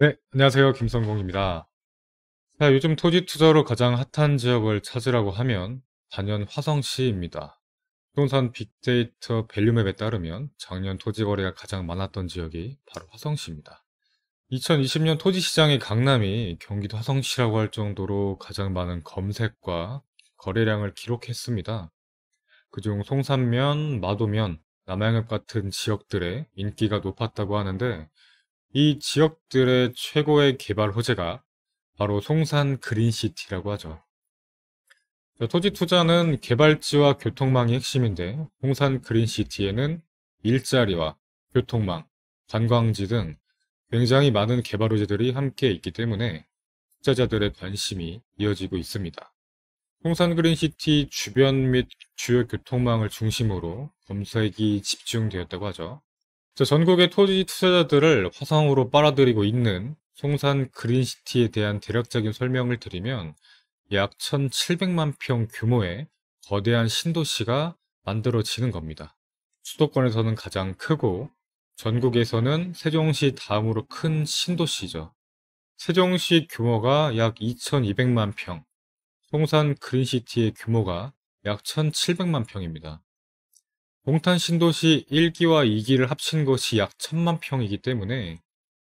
네, 안녕하세요. 김성공입니다. 자, 요즘 토지 투자로 가장 핫한 지역을 찾으라고 하면 단연 화성시입니다. 부동산 빅데이터 밸류맵에 따르면 작년 토지 거래가 가장 많았던 지역이 바로 화성시입니다. 2020년 토지 시장의 강남이 경기도 화성시라고 할 정도로 가장 많은 검색과 거래량을 기록했습니다. 그중 송산면, 마도면, 남양읍 같은 지역들의 인기가 높았다고 하는데 이 지역들의 최고의 개발 호재가 바로 송산 그린시티라고 하죠. 토지 투자는 개발지와 교통망이 핵심인데 송산 그린시티에는 일자리와 교통망, 관광지 등 굉장히 많은 개발 호재들이 함께 있기 때문에 투자자들의 관심이 이어지고 있습니다. 송산 그린시티 주변 및 주요 교통망을 중심으로 검색이 집중되었다고 하죠. 전국의 토지 투자자들을 화성으로 빨아들이고 있는 송산 그린시티에 대한 대략적인 설명을 드리면 약 1700만 평 규모의 거대한 신도시가 만들어지는 겁니다. 수도권에서는 가장 크고 전국에서는 세종시 다음으로 큰 신도시죠. 세종시 규모가 약 2200만 평, 송산 그린시티의 규모가 약 1700만 평입니다. 동탄 신도시 1기와 2기를 합친 것이 약 1000만 평이기 때문에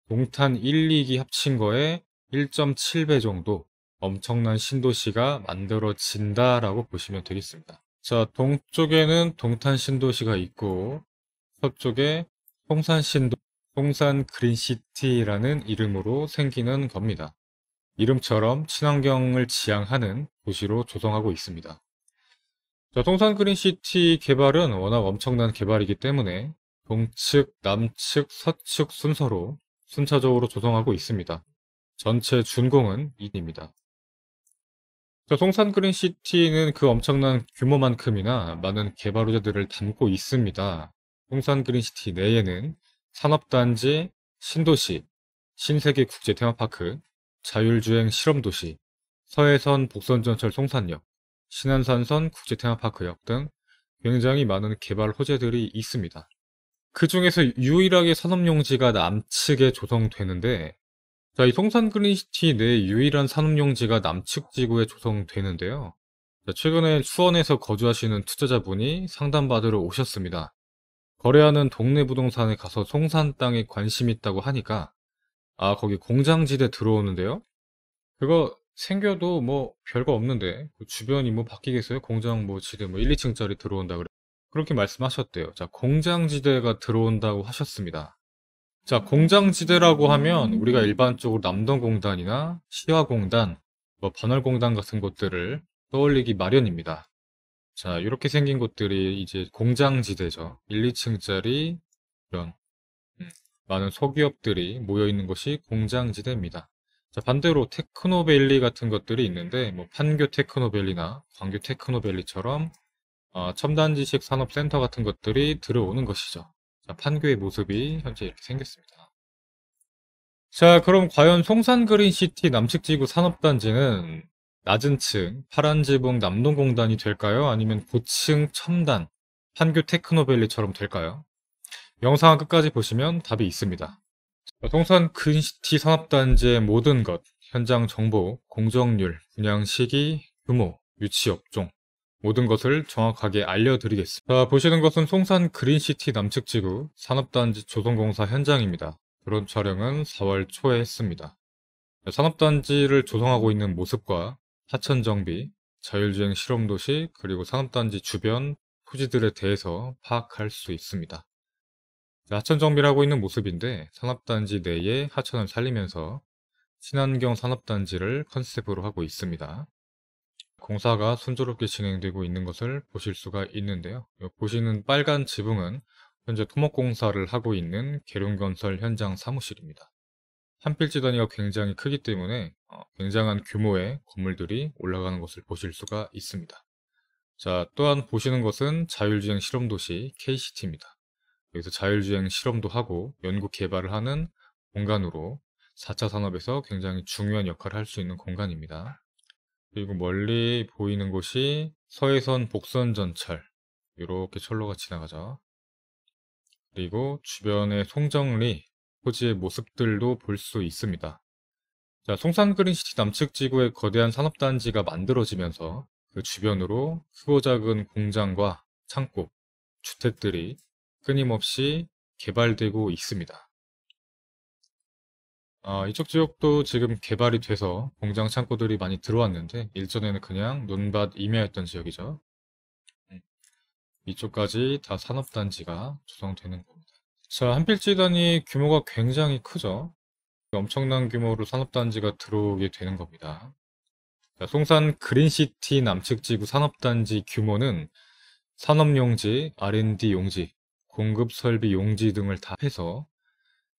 동탄 1, 2기 합친 거에 1.7배 정도 엄청난 신도시가 만들어진다라고 보시면 되겠습니다. 자, 동쪽에는 동탄 신도시가 있고 서쪽에 송산 그린시티라는 이름으로 생기는 겁니다. 이름처럼 친환경을 지향하는 도시로 조성하고 있습니다. 자, 송산 그린시티 개발은 워낙 엄청난 개발이기 때문에 동측, 남측, 서측 순서로 순차적으로 조성하고 있습니다. 전체 준공은 2입니다. 자, 송산 그린시티는 그 엄청난 규모만큼이나 많은 개발 호재들을 담고 있습니다. 송산 그린시티 내에는 산업단지, 신도시, 신세계 국제 테마파크, 자율주행 실험도시, 서해선 복선전철 송산역, 신안산선 국제 테마파크역 등 굉장히 많은 개발 호재들이 있습니다. 그 중에서 유일하게 산업용지가 남측에 조성되는데, 자, 이 송산 그린시티 내 유일한 산업용지가 남측 지구에 조성되는데요. 자, 최근에 수원에서 거주하시는 투자자분이 상담받으러 오셨습니다. 거래하는 동네 부동산에 가서 송산 땅에 관심 있다고 하니까, 아, 거기 공장지대 들어오는데요? 그거 생겨도 뭐 별거 없는데, 그 주변이 뭐 바뀌겠어요? 공장 뭐 지대 뭐 1, 2층짜리 들어온다 그래. 그렇게 말씀하셨대요. 자, 공장지대가 들어온다고 하셨습니다. 자, 공장지대라고 하면 우리가 일반적으로 남동공단이나 시화공단, 뭐 반월공단 같은 곳들을 떠올리기 마련입니다. 자, 이렇게 생긴 곳들이 이제 공장지대죠. 1, 2층짜리 이런 많은 소기업들이 모여 있는 곳이 공장지대입니다. 자, 반대로 테크노밸리 같은 것들이 있는데 뭐 판교 테크노밸리나 광교 테크노밸리처럼 첨단지식 산업센터 같은 것들이 들어오는 것이죠. 자, 판교의 모습이 현재 이렇게 생겼습니다. 자, 그럼 과연 송산 그린시티 남측지구 산업단지는 낮은 층, 파란 지붕 남동공단이 될까요? 아니면 고층 첨단, 판교 테크노밸리처럼 될까요? 영상 끝까지 보시면 답이 있습니다. 송산 그린시티 산업단지의 모든 것, 현장 정보, 공정률, 분양 시기, 규모, 유치 업종, 모든 것을 정확하게 알려드리겠습니다. 자, 보시는 것은 송산 그린시티 남측지구 산업단지 조성공사 현장입니다. 드론 촬영은 4월 초에 했습니다. 산업단지를 조성하고 있는 모습과 하천 정비, 자율주행 실험도시, 그리고 산업단지 주변 토지들에 대해서 파악할 수 있습니다. 하천 정비를 하고 있는 모습인데 산업단지 내에 하천을 살리면서 친환경 산업단지를 컨셉으로 하고 있습니다. 공사가 순조롭게 진행되고 있는 것을 보실 수가 있는데요. 여기 보시는 빨간 지붕은 현재 토목공사를 하고 있는 계룡건설 현장 사무실입니다. 한 필지 단위가 굉장히 크기 때문에 굉장한 규모의 건물들이 올라가는 것을 보실 수가 있습니다. 자, 또한 보시는 것은 자율주행 실험도시 KCT입니다. 여기서 자율주행 실험도 하고 연구 개발을 하는 공간으로 4차 산업에서 굉장히 중요한 역할을 할 수 있는 공간입니다. 그리고 멀리 보이는 곳이 서해선 복선전철, 이렇게 철로가 지나가죠. 그리고 주변에 송정리, 토지의 모습들도 볼 수 있습니다. 자, 송산 그린시티 남측 지구에 거대한 산업단지가 만들어지면서 그 주변으로 크고 작은 공장과 창고, 주택들이 끊임없이 개발되고 있습니다. 이쪽 지역도 지금 개발이 돼서 공장 창고들이 많이 들어왔는데 일전에는 그냥 논밭 임야였던 지역이죠. 이쪽까지 다 산업단지가 조성되는 겁니다. 자, 한필지단이 규모가 굉장히 크죠. 엄청난 규모로 산업단지가 들어오게 되는 겁니다. 자, 송산 그린시티 남측 지구 산업단지 규모는 산업용지, R&D 용지, 공급설비 용지 등을 다 해서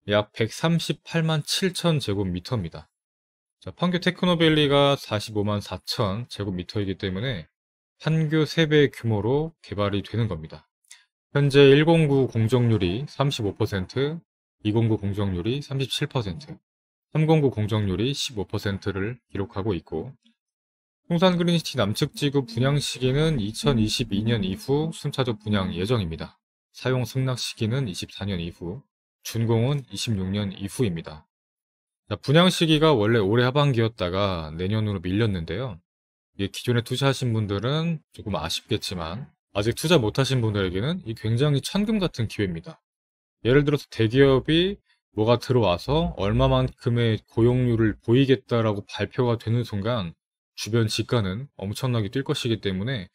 약 138만 7천 제곱미터입니다. 자, 판교 테크노밸리가 45만 4천 제곱미터이기 때문에 판교 3배 규모로 개발이 되는 겁니다. 현재 109 공정률이 35%, 209 공정률이 37%, 309 공정률이 15%를 기록하고 있고 송산 그린시티 남측 지구 분양 시기는 2022년 이후 순차적 분양 예정입니다. 사용 승낙 시기는 24년 이후, 준공은 26년 이후입니다. 자, 분양 시기가 원래 올해 하반기였다가 내년으로 밀렸는데요. 기존에 투자하신 분들은 조금 아쉽겠지만 아직 투자 못하신 분들에게는 이 굉장히 천금 같은 기회입니다. 예를 들어서 대기업이 뭐가 들어와서 얼마만큼의 고용률을 보이겠다라고 발표가 되는 순간 주변 지가는 엄청나게 뛸 것이기 때문에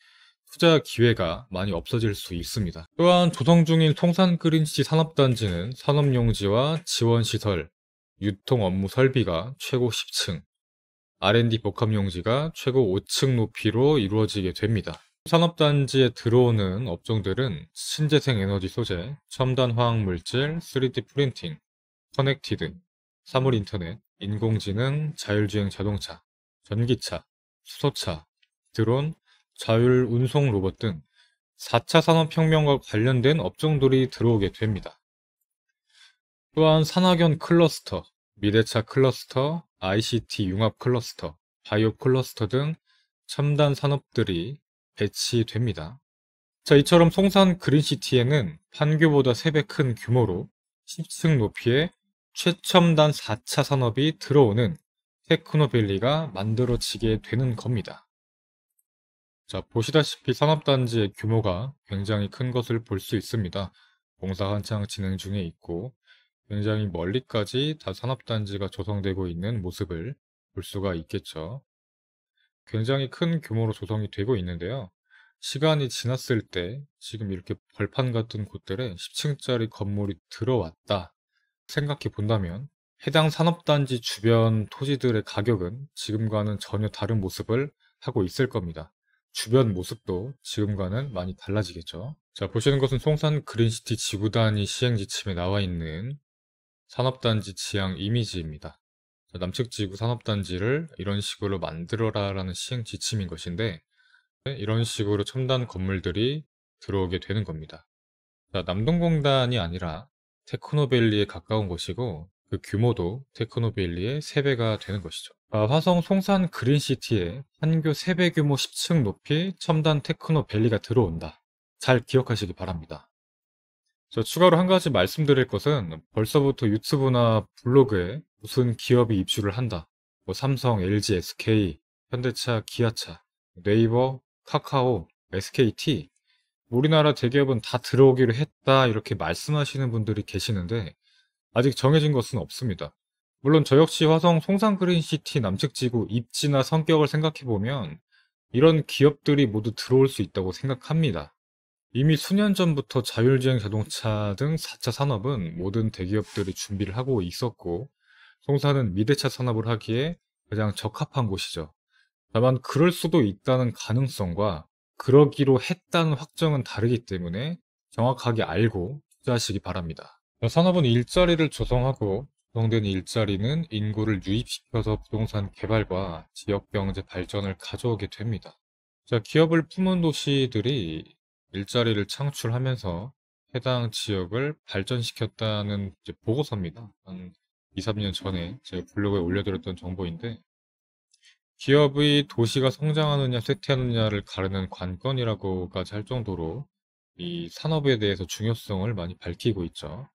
투자 기회가 많이 없어질 수 있습니다. 또한 조성 중인 송산 그린시티 산업단지는 산업용지와 지원시설, 유통 업무 설비가 최고 10층, R&D 복합용지가 최고 5층 높이로 이루어지게 됩니다. 산업단지에 들어오는 업종들은 신재생 에너지 소재, 첨단 화학물질, 3D 프린팅, 커넥티드, 사물인터넷, 인공지능, 자율주행 자동차, 전기차, 수소차, 드론, 자율 운송 로봇 등 4차 산업혁명과 관련된 업종들이 들어오게 됩니다. 또한 산학연 클러스터, 미래차 클러스터, ICT 융합 클러스터, 바이오 클러스터 등 첨단 산업들이 배치됩니다. 자, 이처럼 송산 그린시티에는 판교보다 3배 큰 규모로 10층 높이의 최첨단 4차 산업이 들어오는 테크노밸리가 만들어지게 되는 겁니다. 자, 보시다시피 산업단지의 규모가 굉장히 큰 것을 볼 수 있습니다. 공사 한창 진행 중에 있고 굉장히 멀리까지 다 산업단지가 조성되고 있는 모습을 볼 수가 있겠죠. 굉장히 큰 규모로 조성이 되고 있는데요. 시간이 지났을 때 지금 이렇게 벌판 같은 곳들에 10층짜리 건물이 들어왔다 생각해 본다면 해당 산업단지 주변 토지들의 가격은 지금과는 전혀 다른 모습을 하고 있을 겁니다. 주변 모습도 지금과는 많이 달라지겠죠. 자, 보시는 것은 송산 그린시티 지구단위 시행 지침에 나와 있는 산업단지 지향 이미지입니다. 자, 남측 지구 산업단지를 이런 식으로 만들어라 라는 시행 지침인 것인데 이런 식으로 첨단 건물들이 들어오게 되는 겁니다. 자, 남동공단이 아니라 테크노밸리에 가까운 것이고 그 규모도 테크노밸리의 3배가 되는 것이죠. 화성 송산 그린시티에 판교 3배 규모 10층 높이 첨단 테크노밸리가 들어온다. 잘 기억하시기 바랍니다. 추가로 한 가지 말씀드릴 것은 벌써부터 유튜브나 블로그에 무슨 기업이 입주를 한다. 뭐 삼성, LG, SK, 현대차, 기아차, 네이버, 카카오, SKT 우리나라 대기업은 다 들어오기로 했다 이렇게 말씀하시는 분들이 계시는데 아직 정해진 것은 없습니다. 물론 저 역시 화성 송산 그린시티 남측 지구 입지나 성격을 생각해보면 이런 기업들이 모두 들어올 수 있다고 생각합니다. 이미 수년 전부터 자율주행 자동차 등 4차 산업은 모든 대기업들이 준비를 하고 있었고 송산은 미래차 산업을 하기에 가장 적합한 곳이죠. 다만 그럴 수도 있다는 가능성과 그러기로 했다는 확정은 다르기 때문에 정확하게 알고 투자하시기 바랍니다. 산업은 일자리를 조성하고 조성된 일자리는 인구를 유입시켜서 부동산 개발과 지역경제 발전을 가져오게 됩니다. 자, 기업을 품은 도시들이 일자리를 창출하면서 해당 지역을 발전시켰다는 보고서입니다. 한 2, 3년 전에 제가 블로그에 올려드렸던 정보인데 기업의 도시가 성장하느냐 쇠퇴하느냐를 가르는 관건이라고까지 할 정도로 이 산업에 대해서 중요성을 많이 밝히고 있죠.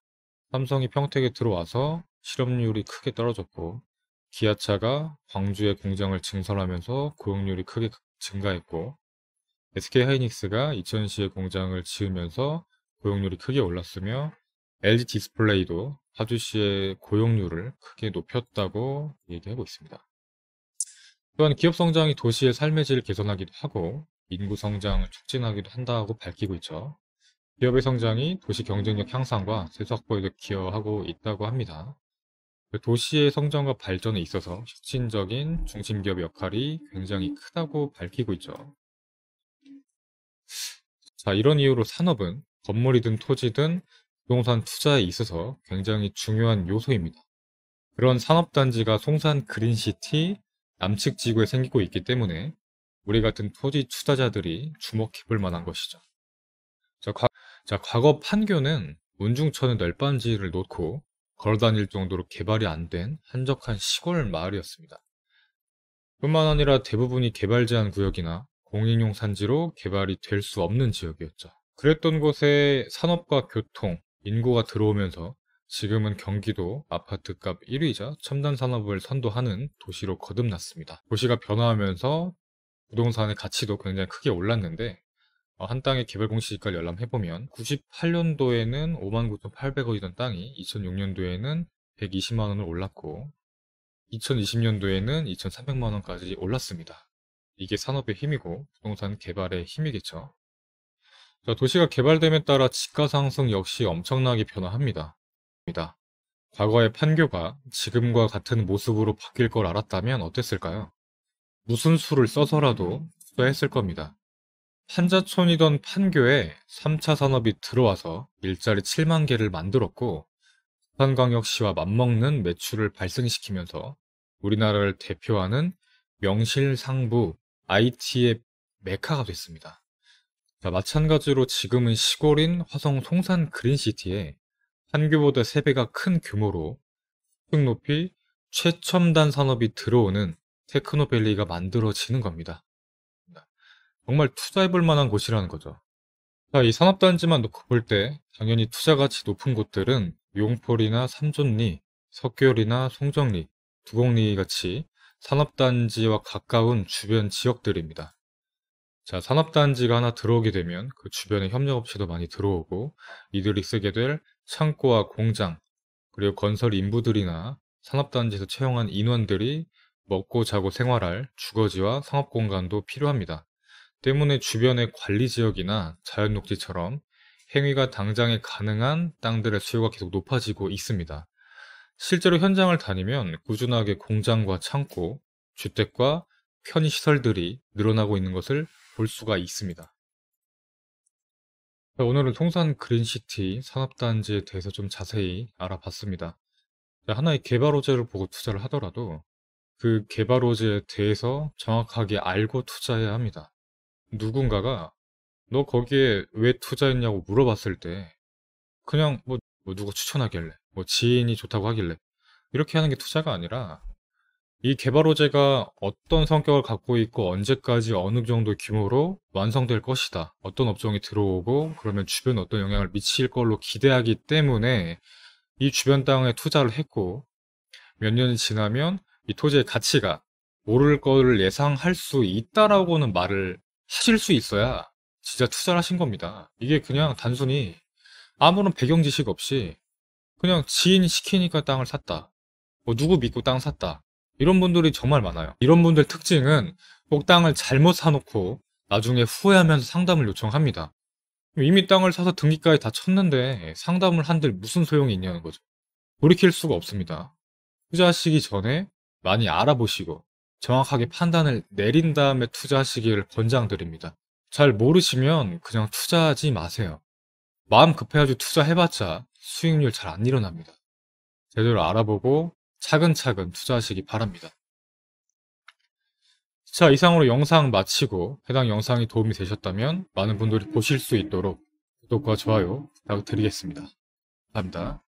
삼성이 평택에 들어와서 실업률이 크게 떨어졌고, 기아차가 광주에 공장을 증설하면서 고용률이 크게 증가했고, SK하이닉스가 이천시에 공장을 지으면서 고용률이 크게 올랐으며, LG 디스플레이도 파주시의 고용률을 크게 높였다고 얘기하고 있습니다. 또한 기업 성장이 도시의 삶의 질을 개선하기도 하고 인구 성장을 촉진하기도 한다고 밝히고 있죠. 기업의 성장이 도시 경쟁력 향상과 세수 확보에도 기여하고 있다고 합니다. 도시의 성장과 발전에 있어서 혁신적인 중심기업의 역할이 굉장히 크다고 밝히고 있죠. 자, 이런 이유로 산업은 건물이든 토지든 부동산 투자에 있어서 굉장히 중요한 요소입니다. 그런 산업단지가 송산 그린시티 남측 지구에 생기고 있기 때문에 우리 같은 토지 투자자들이 주목해 볼 만한 것이죠. 자, 과거 판교는 운중천의 널빤지를 놓고 걸어다닐 정도로 개발이 안 된 한적한 시골 마을이었습니다. 뿐만 아니라 대부분이 개발 제한 구역이나 공인용 산지로 개발이 될 수 없는 지역이었죠. 그랬던 곳에 산업과 교통, 인구가 들어오면서 지금은 경기도 아파트값 1위자 첨단 산업을 선도하는 도시로 거듭났습니다. 도시가 변화하면서 부동산의 가치도 굉장히 크게 올랐는데 한 땅의 개발 공시지가를 열람해보면 98년도에는 59,800원이던 땅이 2006년도에는 120만 원을 올랐고 2020년도에는 2,300만 원까지 올랐습니다. 이게 산업의 힘이고 부동산 개발의 힘이겠죠. 자, 도시가 개발됨에 따라 지가 상승 역시 엄청나게 변화합니다. 과거의 판교가 지금과 같은 모습으로 바뀔 걸 알았다면 어땠을까요? 무슨 수를 써서라도 투자했을 겁니다. 한자촌이던 판교에 3차 산업이 들어와서 일자리 7만 개를 만들었고 부산광역시와 맞먹는 매출을 발생시키면서 우리나라를 대표하는 명실상부 IT의 메카가 됐습니다. 자, 마찬가지로 지금은 시골인 화성 송산 그린시티에 판교보다 3배가 큰 규모로 수평 높이 최첨단 산업이 들어오는 테크노밸리가 만들어지는 겁니다. 정말 투자해볼 만한 곳이라는 거죠. 자, 이 산업단지만 놓고 볼 때 당연히 투자 가치 높은 곳들은 용폴이나 삼존리, 석교리나 송정리, 두곡리 같이 산업단지와 가까운 주변 지역들입니다. 자, 산업단지가 하나 들어오게 되면 그 주변에 협력업체도 많이 들어오고 이들이 쓰게 될 창고와 공장, 그리고 건설 인부들이나 산업단지에서 채용한 인원들이 먹고 자고 생활할 주거지와 상업공간도 필요합니다. 때문에 주변의 관리지역이나 자연녹지처럼 행위가 당장에 가능한 땅들의 수요가 계속 높아지고 있습니다. 실제로 현장을 다니면 꾸준하게 공장과 창고, 주택과 편의시설들이 늘어나고 있는 것을 볼 수가 있습니다. 오늘은 송산 그린시티 산업단지에 대해서 좀 자세히 알아봤습니다. 하나의 개발 호재를 보고 투자를 하더라도 그 개발 호재에 대해서 정확하게 알고 투자해야 합니다. 누군가가 너 거기에 왜 투자했냐고 물어봤을 때 그냥 뭐 누가 추천하길래 뭐 지인이 좋다고 하길래 이렇게 하는 게 투자가 아니라 이 개발 호재가 어떤 성격을 갖고 있고 언제까지 어느 정도 규모로 완성될 것이다. 어떤 업종이 들어오고 그러면 주변에 어떤 영향을 미칠 걸로 기대하기 때문에 이 주변 땅에 투자를 했고 몇 년이 지나면 이 토지의 가치가 오를 거를 예상할 수 있다라고는 말을 하실 수 있어야 진짜 투자를 하신 겁니다. 이게 그냥 단순히 아무런 배경 지식 없이 그냥 지인이 시키니까 땅을 샀다. 뭐 누구 믿고 땅 샀다. 이런 분들이 정말 많아요. 이런 분들 특징은 꼭 땅을 잘못 사놓고 나중에 후회하면서 상담을 요청합니다. 이미 땅을 사서 등기까지 다 쳤는데 상담을 한들 무슨 소용이 있냐는 거죠. 돌이킬 수가 없습니다. 투자하시기 전에 많이 알아보시고 정확하게 판단을 내린 다음에 투자하시기를 권장드립니다. 잘 모르시면 그냥 투자하지 마세요. 마음 급해가지고 투자해봤자 수익률 잘 안 일어납니다. 제대로 알아보고 차근차근 투자하시기 바랍니다. 자, 이상으로 영상 마치고 해당 영상이 도움이 되셨다면 많은 분들이 보실 수 있도록 구독과 좋아요 부탁드리겠습니다. 감사합니다.